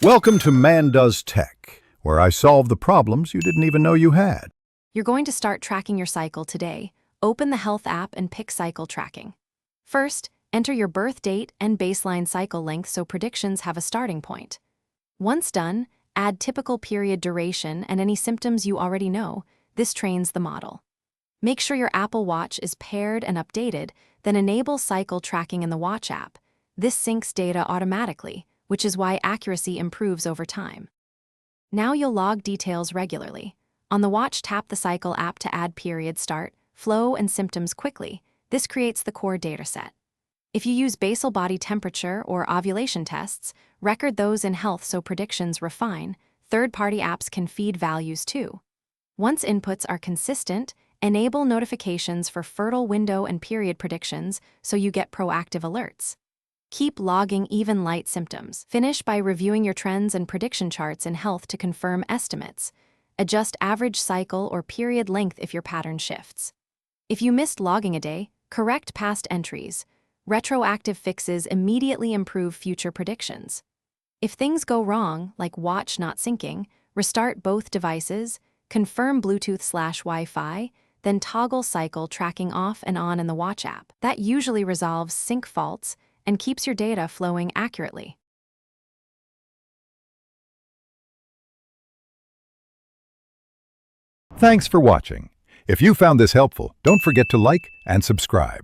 Welcome to Man Does Tech, where I solve the problems you didn't even know you had. You're going to start tracking your cycle today. Open the Health app and pick Cycle Tracking. First, enter your birth date and baseline cycle length so predictions have a starting point. Once done, add typical period duration and any symptoms you already know. This trains the model. Make sure your Apple Watch is paired and updated, then enable cycle tracking in the Watch app. This syncs data automatically, which is why accuracy improves over time. Now you'll log details regularly. On the Watch, tap the Cycle app to add period start, flow, and symptoms quickly. This creates the core dataset. If you use basal body temperature or ovulation tests, record those in Health so predictions refine. Third-party apps can feed values too. Once inputs are consistent, enable notifications for fertile window and period predictions so you get proactive alerts. Keep logging even light symptoms. Finish by reviewing your trends and prediction charts in Health to confirm estimates. Adjust average cycle or period length if your pattern shifts. If you missed logging a day, correct past entries. Retroactive fixes immediately improve future predictions. If things go wrong, like Watch not syncing, restart both devices, confirm Bluetooth/Wi-Fi, then toggle cycle tracking off and on in the Watch app. That usually resolves sync faults and keeps your data flowing accurately. Thanks for watching. If you found this helpful, don't forget to like and subscribe.